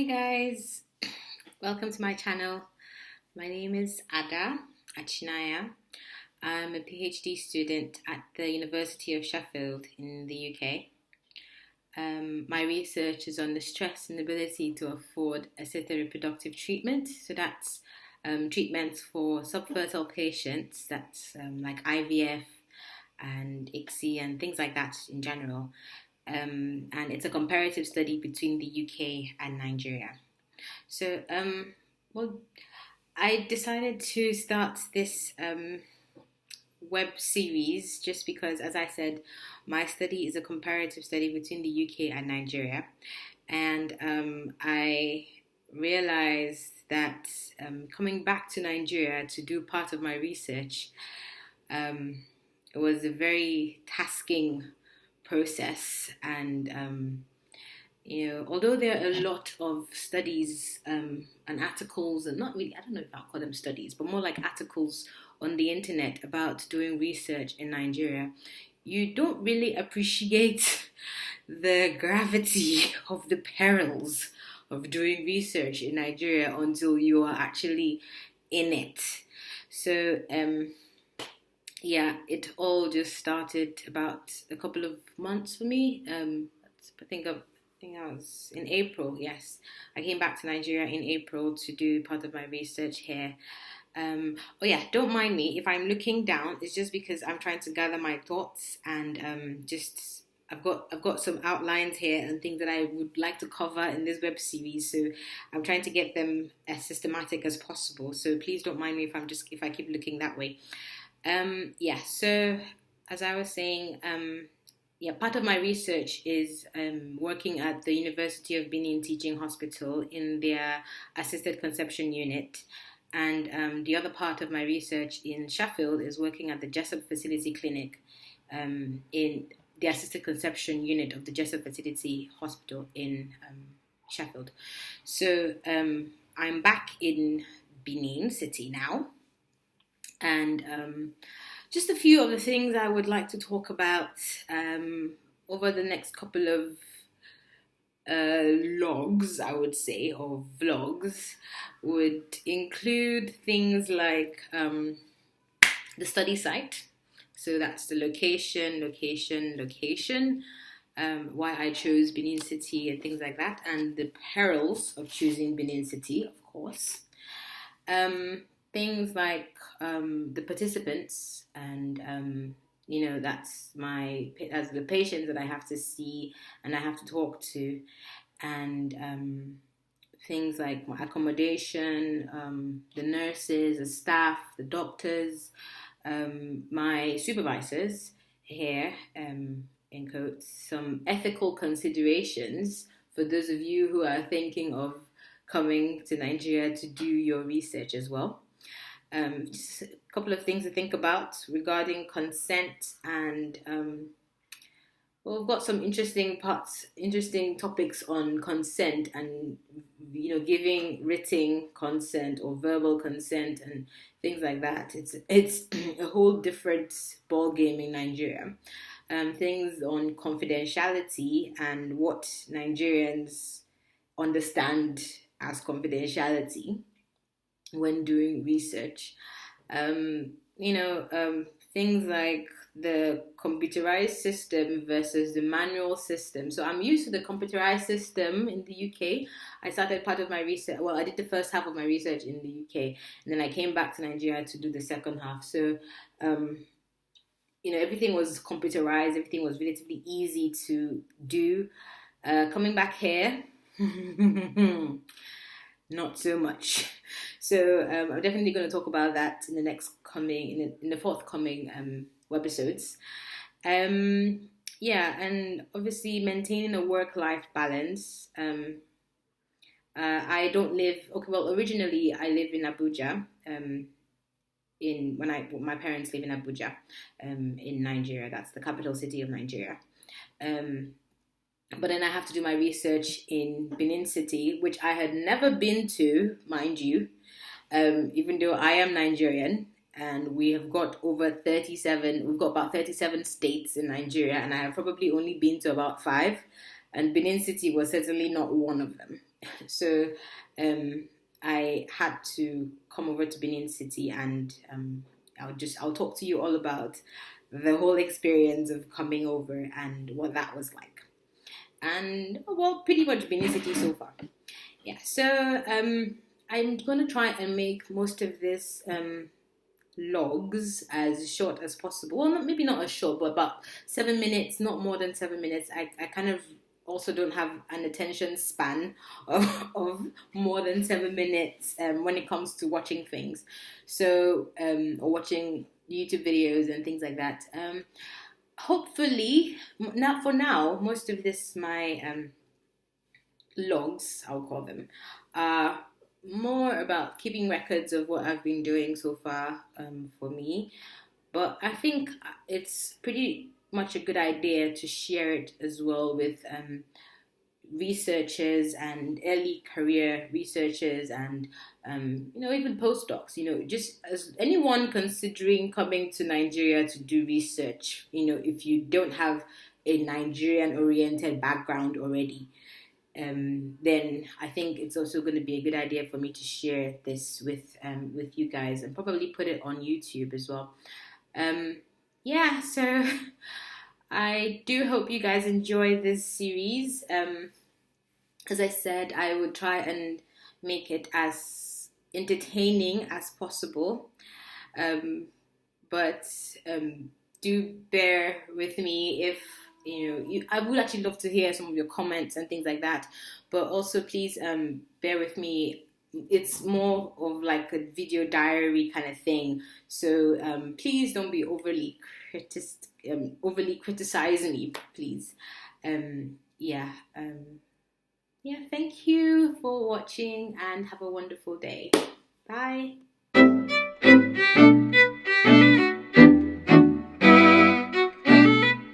Hi guys, welcome to my channel. My name is Ada Achinaya. I'm a PhD student at the University of Sheffield in the UK. My research is on the stress and ability to afford assisted reproductive treatment. So that's treatments for subfertile patients, that's like IVF and ICSI and things like that in general. And it's a comparative study between the UK and Nigeria. So, well, I decided to start this web series just because, as I said, my study is a comparative study between the UK and Nigeria. And I realized that coming back to Nigeria to do part of my research it was a very tasking process. And although there are a lot of studies and articles, and not really, I don't know if I'll call them studies, but more like articles on the internet about doing research in Nigeria, you don't really appreciate the gravity of the perils of doing research in Nigeria until you are actually in it. So, it all just started about a couple of months for me. I think I was in April. Yes, I came back to Nigeria in April to do part of my research here. Don't mind me if I'm looking down. It's just because I'm trying to gather my thoughts and just I've got some outlines here and things that I would like to cover in this web series. So I'm trying to get them as systematic as possible. So please don't mind me if I keep looking that way. So as I was saying, part of my research is working at the University of Benin Teaching Hospital in their assisted conception unit. And the other part of my research in Sheffield is working at the Jessup Fertility Clinic in the assisted conception unit of the Jessup Fertility Hospital in Sheffield. So I'm back in Benin City now. And just a few of the things I would like to talk about over the next couple of logs, I would say, or vlogs, would include things like the study site. So that's the location, why I chose Benin City and things like that, and the perils of choosing Benin City, of course. Things like the participants and that's the patients that I have to see and I have to talk to, and things like my accommodation, the nurses, the staff, the doctors, my supervisors here, in quotes, some ethical considerations for those of you who are thinking of coming to Nigeria to do your research as well. Just a couple of things to think about regarding consent, and we've got some interesting topics on consent, and giving written consent or verbal consent and things like that. It's a whole different ball game in Nigeria. Things on confidentiality and what Nigerians understand as confidentiality when doing research. Things like the computerized system versus the manual system. So I'm used to the computerized system in the UK. I started part of my research, I did the first half of my research in the UK, and then I came back to Nigeria to do the second half. So, everything was computerized, everything was relatively easy to do. Coming back here, not so much. So I'm definitely going to talk about that in the forthcoming webisodes. And obviously maintaining a work-life balance. I don't live. Okay, well, originally I live in Abuja. My parents live in Abuja, in Nigeria. That's the capital city of Nigeria. But then I have to do my research in Benin City, which I had never been to, mind you, even though I am Nigerian, and we've got about 37 states in Nigeria, and I have probably only been to about 5, and Benin City was certainly not one of them. So um, I had to come over to Benin City, and I'll talk to you all about the whole experience of coming over and what that was like. And well, pretty much Benin City so far. Yeah. So I'm gonna try and make most of this logs as short as possible. Well, maybe not as short, but about 7 minutes, not more than 7 minutes. I kind of also don't have an attention span of more than 7 minutes when it comes to watching things. So, or watching YouTube videos and things like that. Hopefully, now for now, most of this, my logs, I'll call them, are more about keeping records of what I've been doing so far for me. But I think it's pretty much a good idea to share it as well with researchers and early career researchers and even postdocs, just as anyone considering coming to Nigeria to do research, if you don't have a Nigerian oriented background already, then I think it's also going to be a good idea for me to share this with you guys and probably put it on YouTube as well. Um, yeah, so I do hope you guys enjoy this series. As I said, I would try and make it as entertaining as possible. Um, but do bear with me if I would actually love to hear some of your comments and things like that. But also, please bear with me. It's more of like a video diary kind of thing. So please don't be overly criticizing me, please. Yeah. Yeah, thank you for watching and have a wonderful day. Bye.